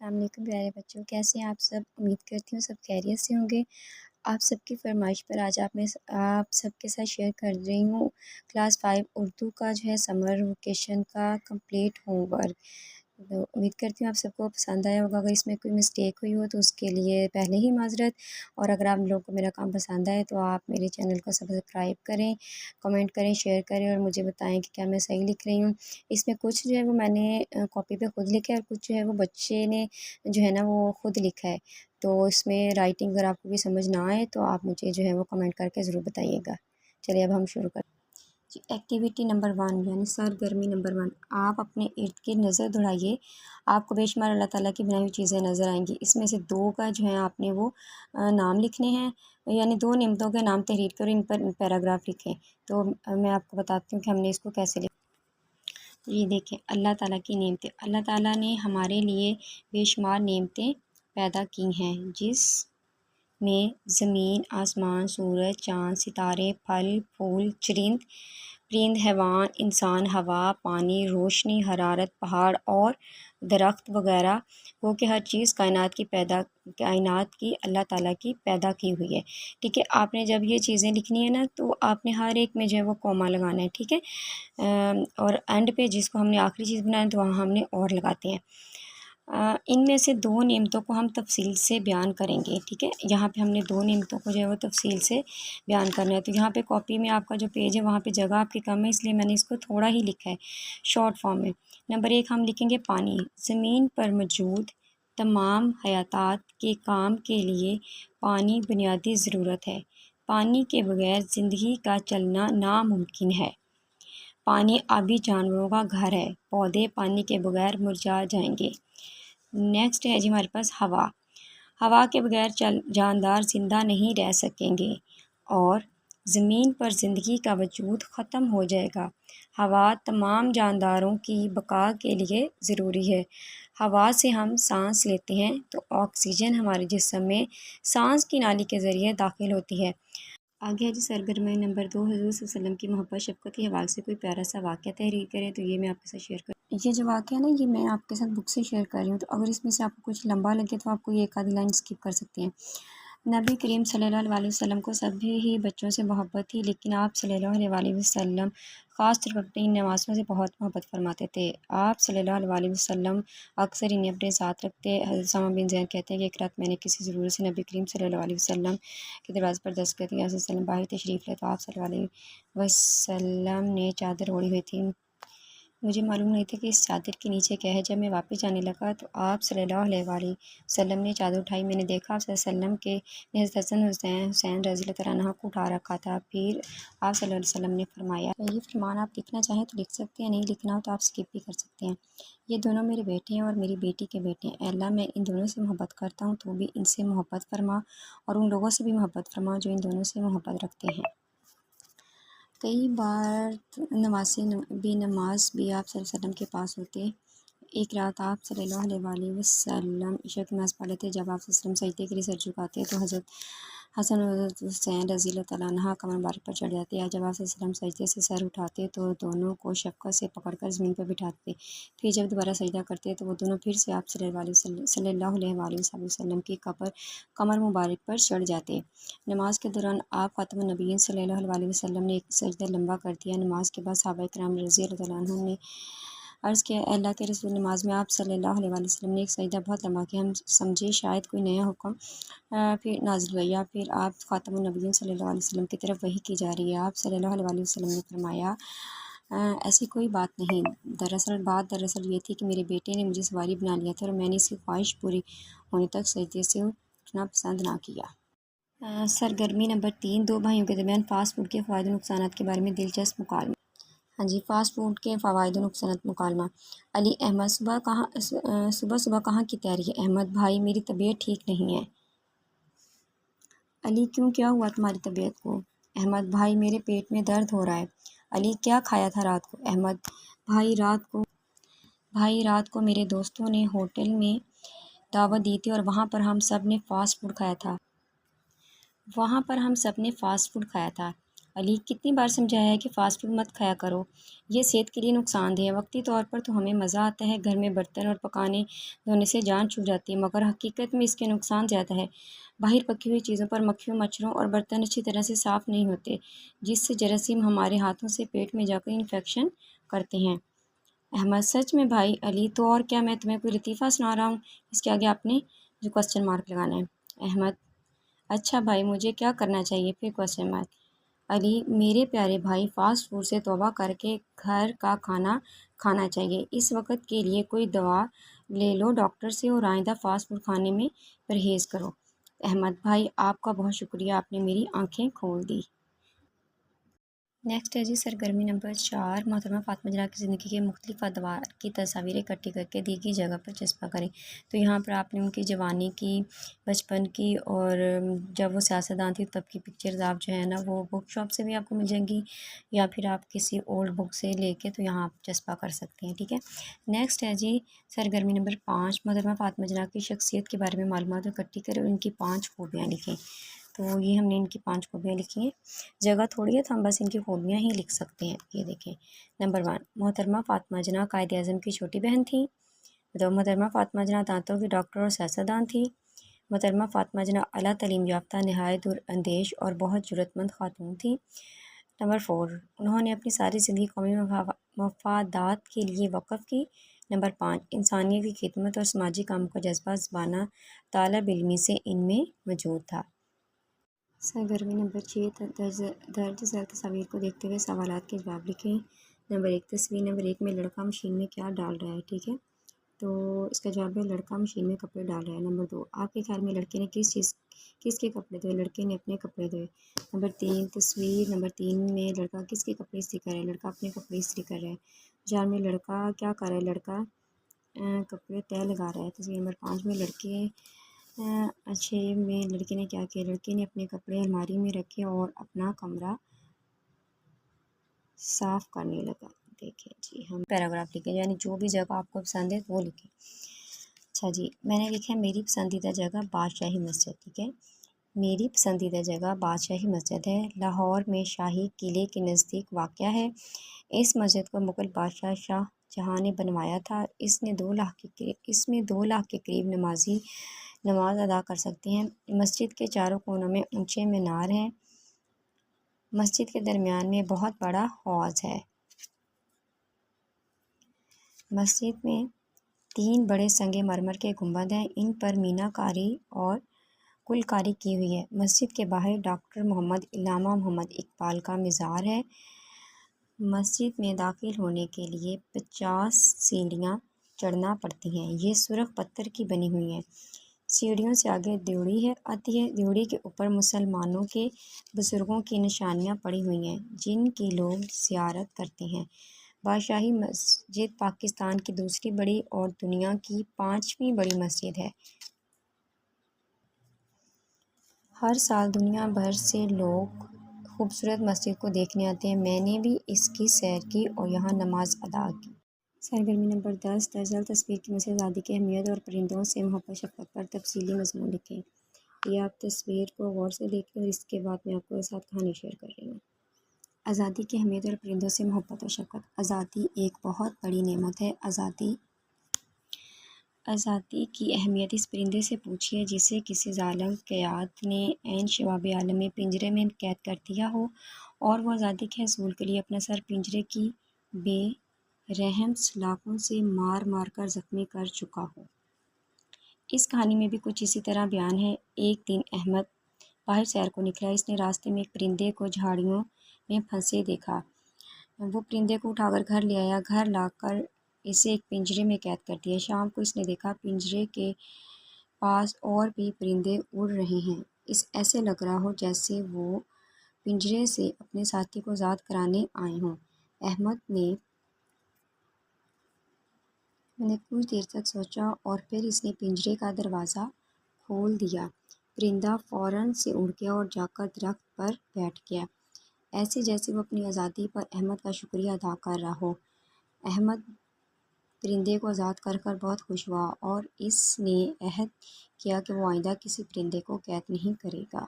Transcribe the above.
السلام علیکم پیارے بچوں، کیسے ہیں آپ سب؟ امید کرتی ہوں سب خیریت سے ہوں گے۔ آپ سب کی فرمائش پر آج آپ سب کے ساتھ شیئر کر رہی ہوں کلاس 5 اردو کا جو ہے سمر ویکیشن کا کمپلیٹ ہوم ورک۔ تو امید کرتی ہوں آپ سب کو پسند آیا ہوگا۔ اگر اس میں کوئی مسٹیک ہوئی ہو تو اس کے لیے پہلے ہی معذرت، اور اگر آپ لوگوں کو میرا کام پسند آئے تو آپ میرے چینل کو سبسکرائب کریں، کمنٹ کریں، شیئر کریں اور مجھے بتائیں کہ کیا میں صحیح لکھ رہی ہوں۔ اس میں کچھ جو ہے وہ میں نے کاپی پہ خود لکھا ہے اور کچھ جو ہے وہ بچے نے جو ہے نا وہ خود لکھا ہے، تو اس میں رائٹنگ اگر آپ کو بھی سمجھ نہ آئے تو آپ مجھے جو ہے وہ کمنٹ کر کے ضرور بتائیے گا۔ چلیے اب ہم شروع کریں۔ ایکٹیویٹی نمبر 1 یعنی سرگرمی نمبر 1، آپ اپنے ارد گرد نظر دوڑائیے، آپ کو بے شمار اللہ تعالیٰ کی بنائی ہوئی چیزیں نظر آئیں گی۔ اس میں سے 2 کا جو ہے آپ نے وہ نام لکھنے ہیں، یعنی 2 نعمتوں کے نام تحریر کر ان پر پیراگراف لکھیں۔ تو میں آپ کو بتاتی ہوں کہ ہم نے اس کو کیسے لکھا۔ یہ دیکھیں، اللہ تعالیٰ کی نعمتیں، اللہ تعالیٰ نے ہمارے لیے بے شمار نعمتیں پیدا کی ہیں، جس میں زمین، آسمان، سورج، چاند، ستارے، پھل پھول، پرند، حیوان، انسان، ہوا، پانی، روشنی، حرارت، پہاڑ اور درخت وغیرہ، وہ کہ ہر چیز کائنات کی اللہ تعالیٰ کی پیدا کی ہوئی ہے۔ ٹھیک ہے، آپ نے جب یہ چیزیں لکھنی ہے نا تو آپ نے ہر ایک میں جو ہے وہ کوما لگانا ہے، ٹھیک ہے، اور اینڈ پہ جس کو ہم نے آخری چیز بنایا تو وہاں ہم نے اور لگاتے ہیں۔ ان میں سے 2 نعمتوں کو ہم تفصیل سے بیان کریں گے، ٹھیک ہے، یہاں پہ ہم نے 2 نعمتوں کو جو ہے وہ تفصیل سے بیان کرنا ہے۔ تو یہاں پہ کاپی میں آپ کا جو پیج ہے وہاں پہ جگہ آپ کی کم ہے، اس لیے میں نے اس کو تھوڑا ہی لکھا ہے شارٹ فارم میں۔ نمبر 1 ہم لکھیں گے پانی۔ زمین پر موجود تمام حیاتات کے کام کے لیے پانی بنیادی ضرورت ہے۔ پانی کے بغیر زندگی کا چلنا ناممکن ہے۔ پانی آبی جانوروں کا گھر ہے، پودے پانی کے بغیر مرجھا جائیں گے۔ نیکسٹ ہے جی ہمارے پاس ہوا۔ ہوا کے بغیر جاندار زندہ نہیں رہ سکیں گے اور زمین پر زندگی کا وجود ختم ہو جائے گا۔ ہوا تمام جانداروں کی بقا کے لیے ضروری ہے۔ ہوا سے ہم سانس لیتے ہیں تو آکسیجن ہمارے جسم میں سانس کی نالی کے ذریعے داخل ہوتی ہے۔ آگے ہے جی سرگرمی نمبر 2، حضور صلی اللہ علیہ وسلم کی محبت شفقت کے حوالے سے کوئی پیارا سا واقعہ تحریر کریں۔ تو یہ میں آپ کے ساتھ شیئر کروں۔ یہ جو واقعہ ہے نا یہ میں آپ کے ساتھ بک سے شیئر کر رہی ہوں، تو اگر اس میں سے آپ کو کچھ لمبا لگے تو آپ کو یہ ایک آدھی لائن اسکپ کر سکتے ہیں۔ نبی کریم صلی اللہ علیہ وسلم کو سبھی ہی بچوں سے محبت تھی، لیکن آپ صلی اللہ علیہ وسلم خاص طور پر اپنی نوازوں سے بہت محبت فرماتے تھے۔ آپ صلی اللہ علیہ وسلم اکثر انہیں اپنے ساتھ رکھتے۔ حضرت اسامہ بن زید کہتے ہیں کہ ایک رات میں نے کسی ضرورت سے نبی کریم صلی اللہ علیہ وسلم کے دروازے پر دستک دی۔ حضرت وسلم باہر تشریف لے تو آپ صلی اللہ علیہ وسلم نے چادر اوڑھی ہوئی تھی۔ مجھے معلوم نہیں تھا کہ اس چادر کے نیچے کیا ہے۔ جب میں واپس جانے لگا تو آپ صلی اللہ علیہ وسلم نے چادر اٹھائی۔ میں نے دیکھا آپ صلی اللہ علیہ وسلم کے حضرت حسن حسین رضی اللہ تعالیٰ عنہ کو اٹھا رکھا تھا۔ پھر آپ صلی اللہ علیہ وسلم نے فرمایا، یہ فرمان آپ لکھنا چاہیں تو لکھ سکتے ہیں، نہیں لکھنا ہو تو آپ اسکپ بھی کر سکتے ہیں۔ یہ دونوں میرے بیٹے ہیں اور میری بیٹی کے بیٹے ہیں۔ اے اللہ، میں ان دونوں سے محبت کرتا ہوں، تو بھی ان سے محبت فرما اور ان لوگوں سے بھی محبت فرما جو ان دونوں سے محبت رکھتے ہیں۔ کئی بار نماز بھی آپ صلی اللہ علیہ وسلم کے پاس ہوتے۔ ایک رات آپ صلی اللہ علیہ وسلم عشاء کی نماز پڑھ لیتے۔ جب آپ صلی اللہ علیہ وسلم سجدے کے لیے سر جھکاتے تو حضرت حسن اور حضرت حسین رضی اللہ تعالیٰ عنہ کمر مبارک پر چڑھ جاتے، یا جب آپ صلی اللہ علیہ وسلم سجدے سے سر اٹھاتے تو دونوں کو شفقت سے پکڑ کر زمین پر بٹھاتے۔ پھر جب دوبارہ سجدہ کرتے تو وہ دونوں پھر سے آپ صلی اللہ علیہ وسلم کی کمر مبارک پر چڑھ جاتے۔ نماز کے دوران آپ خاتم النبیین صلی اللہ علیہ وسلم نے ایک سجدہ لمبا کر دیا۔ نماز کے بعد صحابہ کرام رضی اللہ تعالیٰ عنہ نے عرض کیا، اے اللہ کے رسول، نماز میں آپ صلی اللہ علیہ وسلم نے ایک سجدہ بہت لمبا کیا، ہم سمجھے شاید کوئی نیا حکم پھر نازل ہوا، یا پھر آپ خاتم النبیین صلی اللہ علیہ وسلم کی طرف وحی کی جا رہی ہے۔ آپ صلی اللہ علیہ وسلم نے فرمایا، ایسی کوئی بات نہیں، دراصل یہ تھی کہ میرے بیٹے نے مجھے سواری بنا لیا تھا اور میں نے اس کی خواہش پوری ہونے تک سجدے سے اٹھنا پسند نہ کیا۔ سرگرمی نمبر 3، 2 بھائیوں کے درمیان فاسٹ فوڈ کے فوائد و نقصانات کے بارے میں دلچسپ مکالمہ۔ ہاں جی، فاسٹ فوڈ کے فوائد و نقصانات مکالمہ۔ علی احمد، صبح کہاں کی تیاری ہے؟ احمد بھائی، میری طبیعت ٹھیک نہیں ہے۔ علی، کیوں، کیا ہوا تمہاری طبیعت کو؟ احمد بھائی، میرے پیٹ میں درد ہو رہا ہے۔ علی، کیا کھایا تھا رات کو؟ احمد بھائی، رات کو میرے دوستوں نے ہوٹل میں دعوت دی تھی اور وہاں پر ہم سب نے فاسٹ فوڈ کھایا تھا۔ علی کتنی بار سمجھایا ہے کہ فاسٹ فوڈ مت کھایا کرو، یہ صحت کے لیے نقصان دہ ہے۔ وقتی طور پر تو ہمیں مزہ آتا ہے، گھر میں برتن اور پکانے دھونے سے جان چھوٹ جاتی ہے، مگر حقیقت میں اس کے نقصان زیادہ ہے۔ باہر پکی ہوئی چیزوں پر مکھیوں، مچھروں اور برتن اچھی طرح سے صاف نہیں ہوتے، جس سے جراثیم ہمارے ہاتھوں سے پیٹ میں جا کر انفیکشن کرتے ہیں۔ احمد: سچ میں بھائی علی، تو اور کیا میں تمہیں کوئی لطیفہ سنا رہا ہوں؟ اس کے آگے آپ نے جو کوسچن مارک لگانا ہے۔ احمد: اچھا بھائی، مجھے کیا کرنا چاہیے؟ پھر کوسچن مارک۔ علی: میرے پیارے بھائی، فاسٹ فوڈ سے توبہ کر کے گھر کا کھانا کھانا چاہیے۔ اس وقت کے لیے کوئی دوا لے لو ڈاکٹر سے اور آئندہ فاسٹ فوڈ کھانے میں پرہیز کرو۔ احمد: بھائی آپ کا بہت شکریہ، آپ نے میری آنکھیں کھول دی۔ نیکسٹ ہے جی سرگرمی نمبر 4۔ محترمہ فاطمہ جناح کی زندگی کے مختلف ادوار کی تصاویریں اکٹھی کر کے دی گئی جگہ پر چسپاں کریں۔ تو یہاں پر آپ نے ان کی جوانی کی، بچپن کی، اور جب وہ سیاستدان تھی تب کی پکچرز آپ جو ہے نا وہ بک شاپ سے بھی آپ کو مل جائیں گی، یا پھر آپ کسی اولڈ بک سے لے کے تو یہاں آپ چسپاں کر سکتے ہیں، ٹھیک ہے۔ نیکسٹ ہے جی سرگرمی نمبر 5۔ محترمہ فاطمہ جناح کی شخصیت کے بارے میں معلومات اکٹھی کریں اور ان کی 5 خوبیاں لکھیں۔ تو یہ ہم نے ان کی 5 خوبیاں لکھی ہیں، جگہ تھوڑی ہے تو ہم بس ان کی خوبیاں ہی لکھ سکتے ہیں۔ یہ دیکھیں، نمبر 1، محترمہ فاطمہ جناح قائد اعظم کی چھوٹی بہن تھیں۔ تو محترمہ فاطمہ جناح دانتوں کی ڈاکٹر اور سیاستدان تھی۔ محترمہ فاطمہ جناح اعلیٰ تعلیم یافتہ، نہایت اندیش اور بہت جرأت مند خاتون تھیں۔ نمبر 4، انہوں نے اپنی ساری زندگی قومی مفادات کے لیے وقف کی۔ نمبر 5، انسانیت کی خدمت اور سماجی کام کا جذبہ زبانہ طالب علمی سے ان میں موجود تھا۔ سرگرمی نمبر 6، درج ذیل تصاویر کو دیکھتے ہوئے سوالات کے جواب لکھیں۔ نمبر 1، تصویر نمبر 1 میں لڑکا مشین میں کیا ڈال رہا ہے، ٹھیک ہے۔ تو اس کا جواب ہے لڑکا مشین میں کپڑے ڈال رہا ہے۔ نمبر 2، آپ کے خیال میں لڑکے نے کس کے کپڑے دھوئے؟ لڑکے نے اپنے کپڑے دھوئے۔ نمبر 3، تصویر نمبر 3 میں لڑکا کس کے کپڑے استری کر رہا ہے؟ لڑکا اپنے کپڑے استری کر رہا ہے۔ جان میں لڑکا کیا کر رہا ہے؟ لڑکا کپڑے تہہ لگا رہا ہے۔ تصویر نمبر 5 میں لڑکے نے کیا کیا؟ لڑکے نے اپنے کپڑے الماری میں رکھے اور اپنا کمرہ صاف کرنے لگا۔ دیکھیں جی، ہم پیراگراف لکھیں، یعنی جو بھی جگہ آپ کو پسند ہے وہ لکھیں۔ اچھا جی، میں نے لکھا ہے میری پسندیدہ جگہ بادشاہی مسجد، ٹھیک ہے۔ میری پسندیدہ جگہ بادشاہی مسجد ہے، لاہور میں شاہی قلعے کے نزدیک واقع ہے۔ اس مسجد کو مغل بادشاہ شاہ جہاں نے بنوایا تھا۔ اس میں 2 لاکھ کے قریب نمازی نماز ادا کر سکتے ہیں۔ مسجد کے چاروں کونوں میں اونچے مینار ہیں۔ مسجد کے درمیان میں بہت بڑا حوض ہے۔ مسجد میں 3 بڑے سنگ مرمر کے گنبد ہیں، ان پر مینا کاری اور کل کاری کی ہوئی ہے۔ مسجد کے باہر ڈاکٹر محمد علامہ محمد اقبال کا مزار ہے۔ مسجد میں داخل ہونے کے لیے 50 سیڑھیاں چڑھنا پڑتی ہیں، یہ سرخ پتھر کی بنی ہوئی ہیں۔ سیڑھیوں سے آگے ڈیوڑی آتی ہے، ڈیوڑی کے اوپر مسلمانوں کے بزرگوں کی نشانیاں پڑی ہوئی ہیں جن کی لوگ زیارت کرتے ہیں۔ بادشاہی مسجد پاکستان کی دوسری بڑی اور دنیا کی 5ویں بڑی مسجد ہے۔ ہر سال دنیا بھر سے لوگ خوبصورت مسجد کو دیکھنے آتے ہیں۔ میں نے بھی اس کی سیر کی اور یہاں نماز ادا کی۔ سرگرمی نمبر 10، درج ذیل تصویر کی مجھے آزادی کی اہمیت اور پرندوں سے محبت شفقت پر تفصیلی مضمون لکھیں۔ یہ آپ تصویر کو غور سے دیکھیں اور اس کے بعد میں آپ کو ساتھ کہانی شیئر کر رہی ہوں۔ آزادی کی اہمیت اور پرندوں سے محبت اور شفقت۔ آزادی ایک بہت بڑی نعمت ہے۔ آزادی کی اہمیت اس پرندے سے پوچھیے جسے کسی ظالم قیاد نے عین شباب عالم میں پنجرے میں قید کر دیا ہو اور وہ آزادی کے حصول کے لیے اپنا سر پنجرے کی بے رحم سلاخوں سے مار مار کر زخمی کر چکا ہو۔ اس کہانی میں بھی کچھ اسی طرح بیان ہے۔ ایک دن احمد باہر سیر کو نکلا، اس نے راستے میں ایک پرندے کو جھاڑیوں میں پھنسے دیکھا۔ وہ پرندے کو اٹھا کر گھر لے آیا، گھر لا کر اسے ایک پنجرے میں قید کر دیا۔ شام کو اس نے دیکھا پنجرے کے پاس اور بھی پرندے اڑ رہے ہیں، ایسے لگ رہا ہو جیسے وہ پنجرے سے اپنے ساتھی کو آزاد کرانے آئے ہوں۔ احمد نے کچھ دیر تک سوچا اور پھر اس نے پنجرے کا دروازہ کھول دیا۔ پرندہ فوراً سے اڑ گیا اور جا کر درخت پر بیٹھ گیا، ایسے جیسے وہ اپنی آزادی پر احمد کا شکریہ ادا کر رہا ہو۔ احمد پرندے کو آزاد کر بہت خوش ہوا اور اس نے عہد کیا کہ وہ آئندہ کسی پرندے کو قید نہیں کرے گا۔